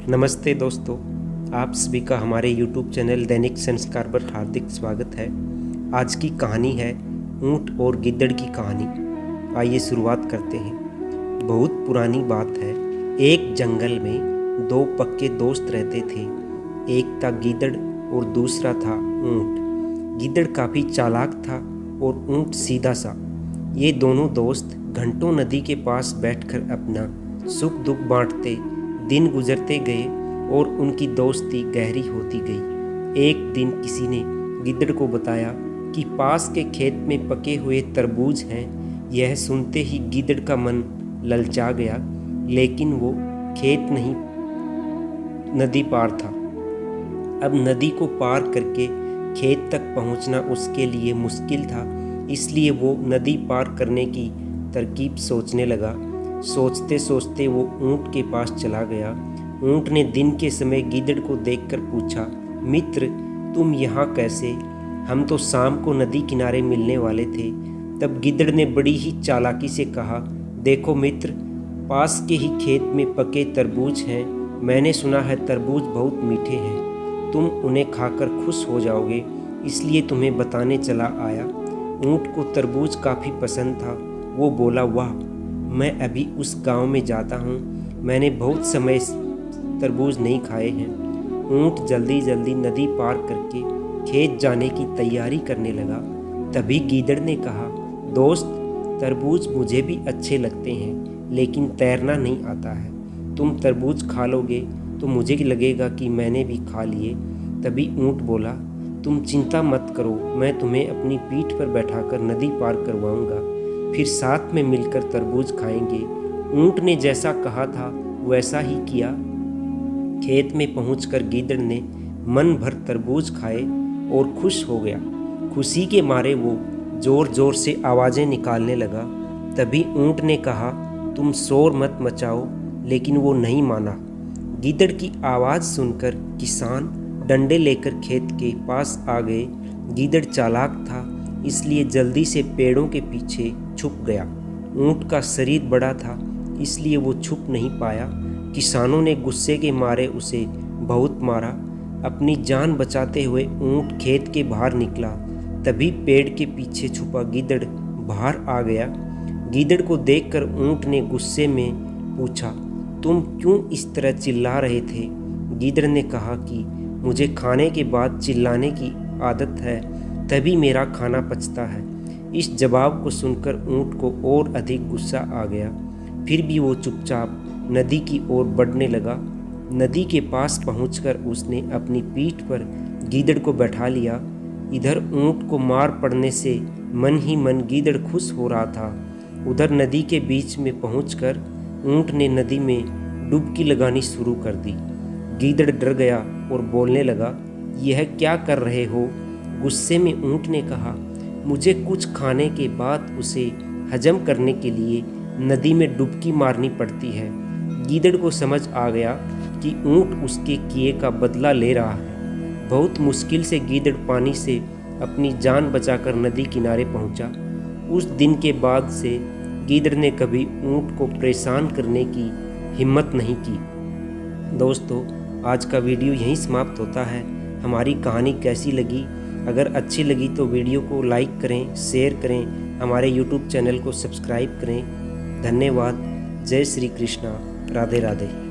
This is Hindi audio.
नमस्ते दोस्तों, आप सभी का हमारे YouTube चैनल दैनिक संस्कार पर हार्दिक स्वागत है। आज की कहानी है ऊंट और गिद्दड़ की कहानी। आइए शुरुआत करते हैं। बहुत पुरानी बात है। एक जंगल में दो पक्के दोस्त रहते थे। एक था गिद्दड़ और दूसरा था ऊंट। गिद्दड़ काफ़ी चालाक था और ऊंट सीधा सा। ये दोनों दोस्त घंटों नदी के पास बैठकर अपना सुख दुख बांटते दिन गुजरते गए और उनकी दोस्ती गहरी होती गई। एक दिन किसी ने गिद्दड़ को बताया कि पास के खेत में पके हुए तरबूज हैं। यह सुनते ही गिद्दड़ का मन ललचा गया, लेकिन वो खेत नहीं, नदी पार था। अब नदी को पार करके खेत तक पहुंचना उसके लिए मुश्किल था, इसलिए वो नदी पार करने की तरकीब सोचने लगा। सोचते सोचते वो ऊंट के पास चला गया। ऊंट ने दिन के समय गिद्दड़ को देखकर पूछा, मित्र तुम यहाँ कैसे? हम तो शाम को नदी किनारे मिलने वाले थे। तब गिद्दड़ ने बड़ी ही चालाकी से कहा, देखो मित्र, पास के ही खेत में पके तरबूज हैं। मैंने सुना है तरबूज बहुत मीठे हैं। तुम उन्हें खाकर खुश हो जाओगे, इसलिए तुम्हें बताने चला आया। ऊंट को तरबूज काफ़ी पसंद था। वो बोला, वाह, मैं अभी उस गांव में जाता हूँ। मैंने बहुत समय तरबूज नहीं खाए हैं। ऊंट जल्दी जल्दी नदी पार करके खेत जाने की तैयारी करने लगा। तभी गिद्दड़ ने कहा, दोस्त, तरबूज मुझे भी अच्छे लगते हैं, लेकिन तैरना नहीं आता है। तुम तरबूज खा लोगे तो मुझे लगेगा कि मैंने भी खा लिए। तभी ऊंट बोला, तुम चिंता मत करो, मैं तुम्हें अपनी पीठ पर बैठाकर नदी पार करवाऊंगा, फिर साथ में मिलकर तरबूज खाएंगे। ऊंट ने जैसा कहा था वैसा ही किया। खेत में पहुंचकर गिद्दड़ ने मन भर तरबूज खाए और खुश हो गया। खुशी के मारे वो जोर जोर से आवाज़ें निकालने लगा। तभी ऊंट ने कहा, तुम शोर मत मचाओ, लेकिन वो नहीं माना। गिद्दड़ की आवाज़ सुनकर किसान डंडे लेकर खेत के पास आ गए। गिद्दड़ चालाक था, इसलिए जल्दी से पेड़ों के पीछे छुप गया। ऊंट का शरीर बड़ा था, इसलिए वो छुप नहीं पाया। किसानों ने गुस्से के मारे उसे बहुत मारा। अपनी जान बचाते हुए ऊंट खेत के बाहर निकला। तभी पेड़ के पीछे छुपा गिद्दड़ बाहर आ गया। गिद्दड़ को देखकर ऊंट ने गुस्से में पूछा, तुम क्यों इस तरह चिल्ला रहे थे? गिद्दड़ ने कहा कि मुझे खाने के बाद चिल्लाने की आदत है, तभी मेरा खाना पचता है। इस जवाब को सुनकर ऊंट को और अधिक गुस्सा आ गया। फिर भी वो चुपचाप नदी की ओर बढ़ने लगा। नदी के पास पहुंचकर उसने अपनी पीठ पर गिद्दड़ को बैठा लिया। इधर ऊंट को मार पड़ने से मन ही मन गिद्दड़ खुश हो रहा था। उधर नदी के बीच में पहुंचकर ऊंट ने नदी में डुबकी लगानी शुरू कर दी। गिद्दड़ डर गया और बोलने लगा, यह क्या कर रहे हो? गुस्से में ऊंट ने कहा, मुझे कुछ खाने के बाद उसे हजम करने के लिए नदी में डुबकी मारनी पड़ती है। गिद्दड़ को समझ आ गया कि ऊंट उसके किए का बदला ले रहा है। बहुत मुश्किल से गिद्दड़ पानी से अपनी जान बचाकर नदी किनारे पहुंचा। उस दिन के बाद से गिद्दड़ ने कभी ऊंट को परेशान करने की हिम्मत नहीं की। दोस्तों, आज का वीडियो यहीं समाप्त होता है। हमारी कहानी कैसी लगी? अगर अच्छी लगी तो वीडियो को लाइक करें, शेयर करें, हमारे YouTube चैनल को सब्सक्राइब करें। धन्यवाद। जय श्री कृष्णा। राधे राधे।